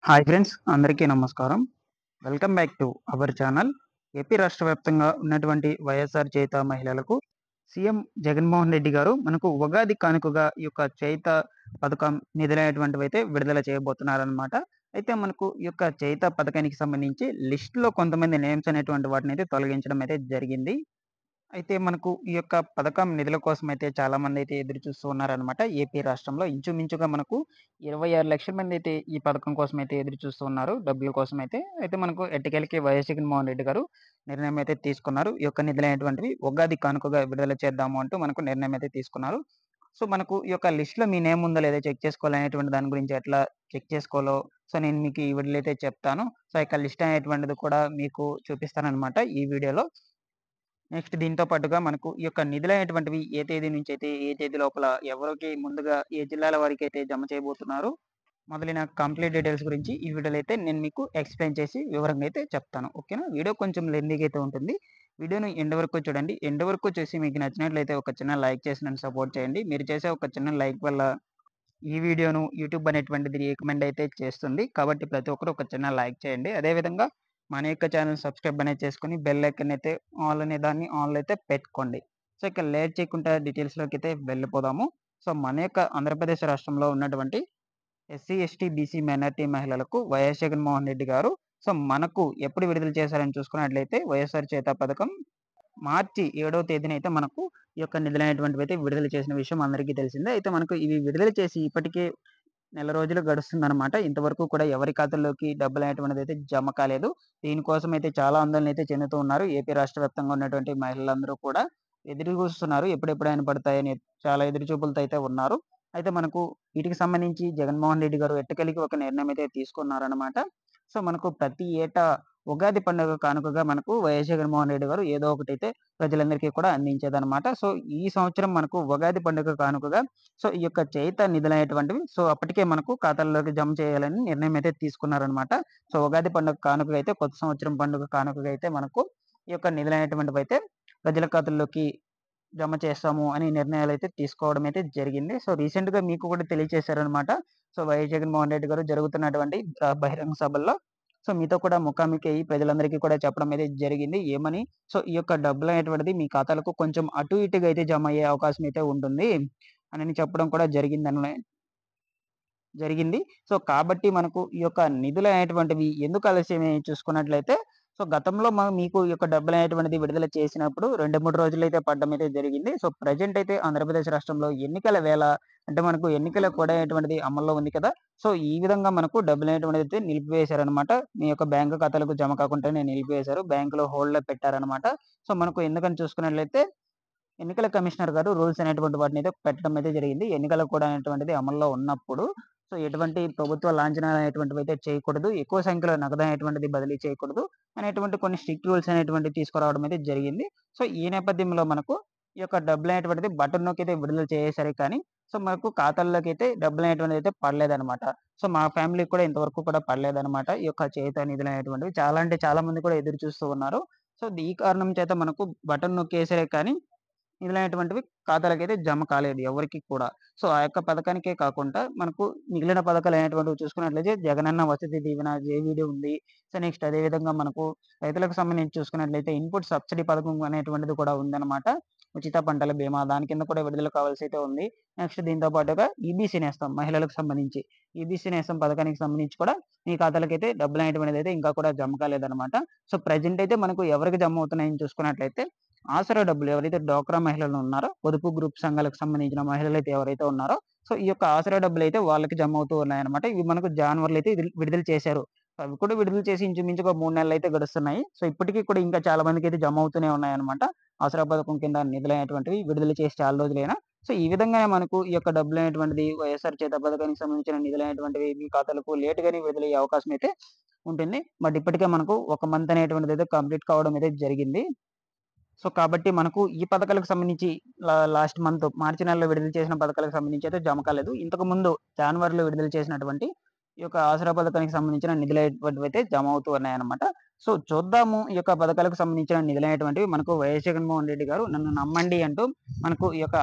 Hi friends, అందరికీ నమస్కారం. Welcome back to our channel. AP రాష్ట్ర వ్యాప్తంగా ఉన్నటువంటి వైఎస్ఆర్ చేయుత మహిళలకు సీఎం జగన్మోహన్ రెడ్డి గారు మనకు ఉగాది కానుకగా ఈ యొక్క చేయుత పథకం నిధులైనటువంటివైతే విడుదల చేయబోతున్నారనమాట. అయితే మనకు ఈ యొక్క చేయుత పథకానికి సంబంధించి లిస్ట్‌లో కొంతమంది నేమ్స్ అనేటువంటి వాటినైతే తొలగించడం అయితే జరిగింది. అయితే మనకు ఈ యొక్క పథకం నిధుల కోసమైతే చాలామందైతే ఎదురు చూస్తూ ఉన్నారనమాట. ఏపీ రాష్ట్రంలో ఇంచుమించుగా మనకు 26,00,000 మందైతే ఈ పథకం కోసమైతే ఎదురు చూస్తూ ఉన్నారు. డబ్బుల కోసమైతే. అయితే మనకు ఎట్టకేలకి వైఎస్ జగన్మోహన్ రెడ్డి గారు నిర్ణయం అయితే తీసుకున్నారు. ఈ యొక్క నిధులైనటువంటివి ఉగాది కానుకగా విడుదల చేద్దాము అంటూ మనకు నిర్ణయం అయితే తీసుకున్నారు. సో, మనకు ఈ యొక్క లిస్ట్‌లో మీ నేమ్ ఉందో లేదో చెక్ చేసుకోవాలనేటువంటి దాని గురించి ఎట్లా చెక్ చేసుకోవాలో నేను మీకు ఈ వీడియోలో అయితే చెప్తాను. సో, ఈ యొక్క లిస్ట్ అనేటువంటిది కూడా మీకు చూపిస్తాననమాట ఈ వీడియోలో. నెక్స్ట్ దీంతో పాటుగా మనకు ఈ యొక్క నిధులైనటువంటివి ఏ తేదీ నుంచి అయితే ఏ తేదీ లోపల ఎవరికి ముందుగా ఏ జిల్లాల వారికైతే జమ చేయబోతున్నారో మొదలైన కంప్లీట్ డీటెయిల్స్ గురించి ఈ వీడియోలో అయితే నేను మీకు ఎక్స్‌ప్లెయిన్ చేసి వివరంగా అయితే చెప్తాను. ఓకేనా? వీడియో కొంచెం లెంతీగా అయితే ఉంటుంది. వీడియోని ఎండ్ వరకు చూడండి. ఎండ్ వరకు చూసి మీకు నచ్చినట్లయితే ఒక చిన్న లైక్ చేసి నన్ను సపోర్ట్ చేయండి. మీరు చేసే ఒక చిన్న లైక్ వల్ల ఈ వీడియోను యూట్యూబ్ అనేటువంటిది రికమెండ్ అయితే చేస్తుంది. కాబట్టి ప్రతి ఒక్కరు ఒక చిన్న లైక్ చేయండి. అదే విధంగా మన యొక్క ఛానెల్ సబ్స్క్రైబ్ అనేది చేసుకొని బెల్ ఐకాన్ అయితే ఆల్ అనే దాన్ని ఆన్‌లో అయితే పెట్టుకోండి. సో, ఇక లేట్ చేయకుండా డీటెయిల్స్‌లోకి అయితే వెళ్ళిపోదాము. సో, మన యొక్క ఆంధ్రప్రదేశ్ రాష్ట్రంలో ఉన్నటువంటి ఎస్సీ, ఎస్టీ, బీసీ మైనారిటీ మహిళలకు వైఎస్ జగన్మోహన్ రెడ్డి గారు మనకు ఎప్పుడు విడుదల చేశారని చూసుకున్నట్లయితే వైఎస్ఆర్ చేయూత పథకం మార్చి 7వ తేదీన అయితే మనకు ఈ యొక్క నిధులైనటువంటివైతే విడుదల చేసిన విషయం అందరికీ తెలిసిందే. అయితే మనకు ఇవి విడుదల చేసి ఇప్పటికే నెల రోజులు గడుస్తుందనమాట. ఇంతవరకు కూడా ఎవరి ఖాతాల్లోకి డబ్బులనేటువంటిదైతే జమ కాలేదు. దీనికోసం అయితే చాలా ఆందోళనైతే చెందుతూ ఉన్నారు. ఏపీ రాష్ట్ర వ్యాప్తంగా ఉన్నటువంటి మహిళలందరూ కూడా ఎదురు చూస్తున్నారు. ఎప్పుడెప్పుడు ఆయన పడతాయని చాలా ఎదురు చూపులతో అయితే ఉన్నారు. అయితే మనకు వీటికి సంబంధించి జగన్మోహన్ రెడ్డి గారు ఎట్టకేలకి ఒక నిర్ణయం అయితే తీసుకున్నారనమాట. సో, మనకు ప్రతి ఏటా ఉగాది పండుగ కానుకగా మనకు వైఎస్ జగన్మోహన్ రెడ్డి గారు ఏదో ఒకటైతే ప్రజలందరికీ కూడా అందించేదనమాట. సో, ఈ సంవత్సరం మనకు ఉగాది పండుగ కానుకగా ఈ యొక్క చేయుత నిధులనేటువంటివి అప్పటికే మనకు ఖాతాల్లోకి జమ చేయాలని నిర్ణయం అయితే తీసుకున్నారనమాట. సో, ఉగాది పండుగ కానుకగా అయితే కొత్త సంవత్సరం పండుగ కానుకగా అయితే మనకు ఈ యొక్క నిధులనేటువంటివైతే ప్రజల ఖాతాల్లోకి జమ చేస్తాము అని నిర్ణయాలైతే తీసుకోవడం అయితే జరిగింది. సో, రీసెంట్‌గా మీకు కూడా తెలియచేశారనమాట. సో, వైఎస్ జగన్మోహన్ రెడ్డి గారు జరుగుతున్నటువంటి బహిరంగ సభల్లో మీతో కూడా ముఖాముఖి అయ్యి ప్రజలందరికీ కూడా చెప్పడం అయితే జరిగింది. ఏమని? ఈ యొక్క డబ్బులనేటువంటిది మీ ఖాతాలకు కొంచెం అటు ఇటుగా అయితే జమ అయ్యే అవకాశం అయితే ఉంటుంది అని చెప్పడం కూడా జరిగింది. సో, కాబట్టి మనకు ఈ యొక్క నిధులనేటువంటివి ఎందుకు ఆలస్యమయ్యాయి చూసుకున్నట్లయితే, గతంలో మీకు ఈ యొక్క డబ్బులనేటువంటిది విడుదల చేసినప్పుడు 2, 3 రోజులైతే పడడం అయితే జరిగింది. సో, ప్రెజెంట్ అయితే ఆంధ్రప్రదేశ్ రాష్ట్రంలో ఎన్నికల వేళ అంటే మనకు ఎన్నికల కోడ్ అనేటువంటిది అమల్లో ఉంది కదా! సో, ఈ విధంగా మనకు డబ్బులనేటువంటిదైతే నిలిపివేశారనమాట. మీ యొక్క బ్యాంకు ఖాతాలకు జమ కాకుండానే నిలిపివేశారు. బ్యాంక్‌లో హోల్డ్‌లో పెట్టారనమాట. సో, మనకు ఎందుకని చూసుకున్నట్లయితే ఎన్నికల కమిషనర్ గారు రూల్స్ అనేటువంటి వాటినైతే పెట్టడం అయితే జరిగింది. ఎన్నికల కోడ్ అనేటువంటిది అమల్లో ఉన్నప్పుడు ఎటువంటి ప్రభుత్వ లాంఛనాలు అనేటువంటివైతే చేయకూడదు. ఎక్కువ సంఖ్యలో నగదు అనేటువంటిది బదిలీ చేయకూడదు. అనేటువంటి కొన్ని స్ట్రిక్ట్ రూల్స్ అనేటువంటివి తీసుకురావడం అయితే జరిగింది. ఈ నేపథ్యంలో మనకు ఈ యొక్క డబ్బులనేటువంటిది బటన్ నొక్కితే విడుదల చేసేసారే కానీ, మనకు ఖాతాల్లోకైతే డబ్బులనేటువంటిదైతే పడలేదనమాట. మా ఫ్యామిలీకి కూడా ఇంతవరకు కూడా పడలేదనమాట. ఈ యొక్క చేయూత నిధులనేటువంటివి. చాలా అంటే చాలా మంది కూడా ఎదురు చూస్తూ ఉన్నారు. ఈ కారణం చేత మనకు బటన్ నొక్కేసారే కానీ మిగిలినటువంటివి ఖాతాలకైతే జమ కాలేదు ఎవరికీ కూడా. ఆ యొక్క పథకానికే కాకుండా మనకు మిగిలిన పథకాలనేటువంటివి చూసుకున్నట్లయితే జగనన్న వసతి దీవెన, జేవీడీ ఉంది. నెక్స్ట్ అదే విధంగా మనకు రైతులకు సంబంధించి చూసుకున్నట్లయితే ఇన్‌పుట్ సబ్సిడీ పథకం అనేటువంటిది కూడా ఉందన్నమాట. ఉచిత పంటల బీమా దాని కింద కూడా విడుదల కావాల్సయితే ఉంది. నెక్స్ట్ దీంతో పాటుగా ఈబీసీ నేస్తం మహిళలకు సంబంధించి. ఈబీసీ నేస్తం పథకానికి సంబంధించి కూడా మీ ఖాతాలకైతే డబ్బులనేటువంటిదైతే ఇంకా కూడా జమ కాలేదన్నమాట. ప్రెజెంట్ అయితే మనకు ఎవరికి జమ అవుతున్నాయని చూసుకున్నట్లయితే ఆసరా డబ్బులు ఎవరైతే డ్వాక్రా మహిళలు ఉన్నారో, పొదుపు గ్రూప్ సంఘాలకు సంబంధించిన మహిళలైతే ఎవరైతే ఉన్నారో, ఈ యొక్క ఆసరా డబ్బులైతే వాళ్ళకి జమ అవుతూ ఉన్నాయన్నమాట. ఇవి మనకు జాన్వరిలో అయితే విడుదల చేశారు. అవి కూడా విడుదల చేసి ఇంచుమించుగా 3 నెలలైతే గడుస్తున్నాయి. ఇప్పటికి కూడా ఇంకా చాలా మందికైతే జమ అవుతూనే ఉన్నాయన్నమాట. ఆసరా పథకం కింద నిధులైనటువంటివి విడుదల చేసి చాలా రోజులైనా. ఈ విధంగానే మనకు ఈ యొక్క డబ్బులనేటువంటిది వైఎస్ఆర్ చేయూత పథకానికి సంబంధించిన నిధులైనటువంటివి మీ ఖాతాలకు లేట్‌గానే విడుదలయ్యే అవకాశం అయితే ఉంటుంది. బట్ ఇప్పటికే మనకు ఒక మంత్ అనేటువంటిదైతే కంప్లీట్ కావడం అయితే జరిగింది. కాబట్టి మనకు ఈ పథకాలకు సంబంధించి లాస్ట్ మంత్ మార్చి నెలలో విడుదల చేసిన పథకాలకు సంబంధించి అయితే జమ కాలేదు. ఇంతకుముందు జనవరిలో విడుదల చేసినటువంటి ఈ యొక్క ఆసరా పథకానికి సంబంధించిన నిధులైనటువంటివైతే జమ అవుతూ ఉన్నాయన్నమాట. చూద్దాము ఈ యొక్క పథకాలకు సంబంధించిన నిధులైనటువంటివి మనకు వైఎస్ జగన్మోహన్ రెడ్డి గారు నన్ను నమ్మండి అంటూ మనకు ఈ యొక్క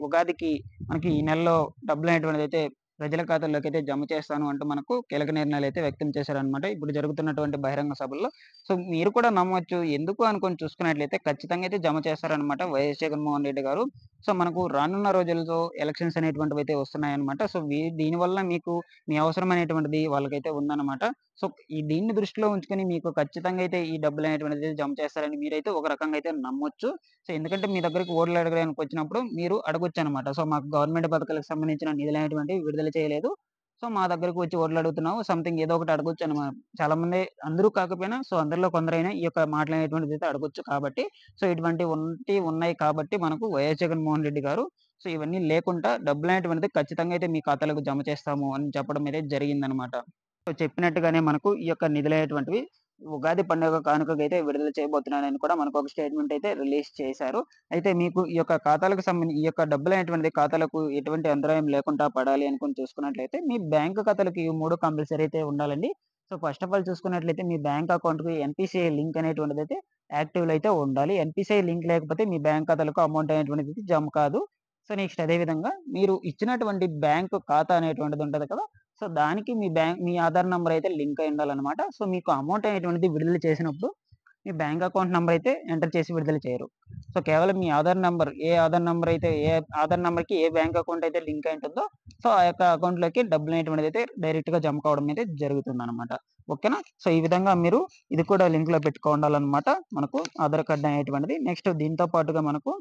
ఉగాదికి మనకి ఈ నెలలో డబ్బులనేటువంటిదైతే ప్రజల ఖాతాల్లోకి అయితే జమ చేస్తాను అంటూ మనకు కీలక నిర్ణయాలు అయితే వ్యక్తం చేశారనమాట. ఇప్పుడు జరుగుతున్నటువంటి బహిరంగ సభల్లో. సో, మీరు కూడా నమ్మొచ్చు. ఎందుకు అనుకోని చూసుకున్నట్లయితే ఖచ్చితంగా అయితే జమ చేస్తారనమాట వైఎస్ జగన్మోహన్ రెడ్డి గారు. సో, మనకు రానున్న రోజుల్లో ఎలక్షన్స్ అనేటువంటివి అయితే వస్తున్నాయన్నమాట. సో, దీనివల్ల మీకు మీ అవసరం అనేటువంటిది వాళ్ళకైతే ఉందన్నమాట. సో, దీన్ని దృష్టిలో ఉంచుకొని మీకు ఖచ్చితంగా అయితే ఈ డబ్బులనేటువంటిది జమ చేస్తారని మీరైతే ఒక రకంగా అయితే నమ్మొచ్చు. సో, ఎందుకంటే మీ దగ్గరికి ఓట్లు అడగడానికి వచ్చినప్పుడు మీరు అడగొచ్చనమాట. సో, మాకు గవర్నమెంట్ పథకాలకు సంబంధించిన నిధులనేటువంటివి విడుదల చేయలేదు. సో, మా దగ్గరకు వచ్చి ఓట్లు అడుగుతున్నావు. సంథింగ్ ఏదో ఒకటి అడగొచ్చనమాట. చాలామంది అందరూ కాకపోయినా సో, అందరిలో కొందరైనా ఈ యొక్క మాటలనేటువంటిదైతే అడగొచ్చు కాబట్టి, సో, ఇటువంటివి ఉన్నాయి కాబట్టి మనకు వైఎస్ జగన్మోహన్ రెడ్డి గారు సో, ఇవన్నీ లేకుండా డబ్బులనేటువంటిది ఖచ్చితంగా అయితే మీ ఖాతాలోకి జమ చేస్తాము అని చెప్పడం అయితే జరిగిందనమాట. సో, చెప్పినట్టుగానే మనకు ఈ యొక్క నిధులనేటువంటివి ఉగాది పండుగ కానుకగైతే విడుదల చేయబోతున్నానని కూడా మనకు ఒక స్టేట్‌మెంట్ అయితే రిలీజ్ చేశారు. అయితే మీకు ఈ యొక్క ఖాతాలకు ఈ యొక్క డబ్బులనేటువంటిది ఖాతాలకు ఎటువంటి అంతరాయం లేకుండా పడాలి అనుకుని చూసుకున్నట్లయితే మీ బ్యాంక్ ఖాతాలకు ఈ 3 కంపల్సరీ అయితే ఉండాలండి. సో, ఫస్ట్ ఆఫ్ ఆల్ చూసుకున్నట్లయితే మీ బ్యాంక్ అకౌంట్‌కి ఎన్‌పీసీఐ లింక్ అనేటువంటిదైతే యాక్టివ్‌లో అయితే ఉండాలి. ఎన్‌పీసీఐ లింక్ లేకపోతే మీ బ్యాంక్ ఖాతాలకు అమౌంట్ అనేటువంటిది జమ కాదు. సో, నెక్స్ట్ అదే విధంగా మీరు ఇచ్చినటువంటి బ్యాంక్ ఖాతా అనేటువంటిది ఉంటది కదా! సో, దానికి మీ ఆధార్ నంబర్ అయితే లింక్ అయి ఉండాలనమాట. సో, మీకు అమౌంట్ అనేటువంటిది విడుదల చేసినప్పుడు మీ బ్యాంక్ అకౌంట్ నంబర్ అయితే ఎంటర్ చేసి విడుదల చేయరు. సో, కేవలం మీ ఆధార్ నంబర్ ఏ ఆధార్ నంబర్‌కి ఏ బ్యాంక్ అకౌంట్ అయితే లింక్ అయి ఉంటుందో సో, ఆ యొక్క అకౌంట్‌లోకి డబ్బులనేటువంటిదైతే డైరెక్ట్‌గా జమ కావడం అయితే జరుగుతుందనమాట. ఓకేనా? సో, ఈ విధంగా మీరు ఇది కూడా లింక్‌లో పెట్టుకోండాలనమాట. మనకు ఆధార్ కార్డ్ అనేటువంటిది. నెక్స్ట్ దీంతో పాటుగా మనకు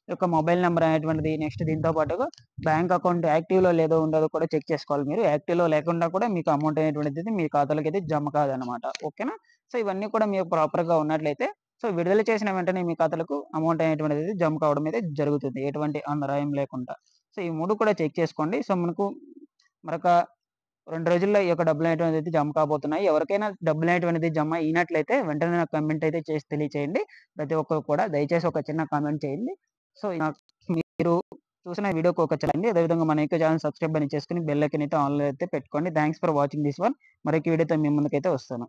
ఈ యొక్క మొబైల్ నంబర్ అనేటువంటిది నెక్స్ట్ దీంతో పాటుగా బ్యాంక్ అకౌంట్ యాక్టివ్‌లో ఉండదో కూడా చెక్ చేసుకోవాలి మీరు. యాక్టివ్‌లో లేకుండా కూడా మీకు అమౌంట్ అనేటువంటిది మీ ఖాతాలోకైతే జమ కాదనమాట. ఓకేనా? సో, ఇవన్నీ కూడా మీకు ప్రాపర్‌గా ఉన్నట్లయితే సో, విడుదల చేసిన వెంటనే మీ ఖాతాలకు అమౌంట్ అనేటువంటిది జమ కావడం అయితే జరుగుతుంది. ఎటువంటి అంతరాయం లేకుండా. సో, ఈ 3 కూడా చెక్ చేసుకోండి. సో, మనకు మరొక 2 రోజుల్లో ఈ యొక్క డబ్బులనేటువంటిది జమ కాబోతున్నాయి. ఎవరికైనా డబ్బులనేటువంటిది జమ అయినట్లయితే వెంటనే నాకు కామెంట్ అయితే చేసి తెలియచేయండి. ప్రతి ఒక్కరు కూడా దయచేసి ఒక చిన్న కామెంట్ చేయండి. సో, మీరు చూసిన వీడియోకి ఒక చేయండి. అదేవిధంగా మన యొక్క ఛానెల్ సబ్స్క్రైబ్ అని చేసుకొని బెల్ ఐకాన్ అయితే ఆన్‌లో అయితే పెట్టుకోండి. Thanks for watching this one. మరొక వీడియోతో మీ ముందుకైతే వస్తాను.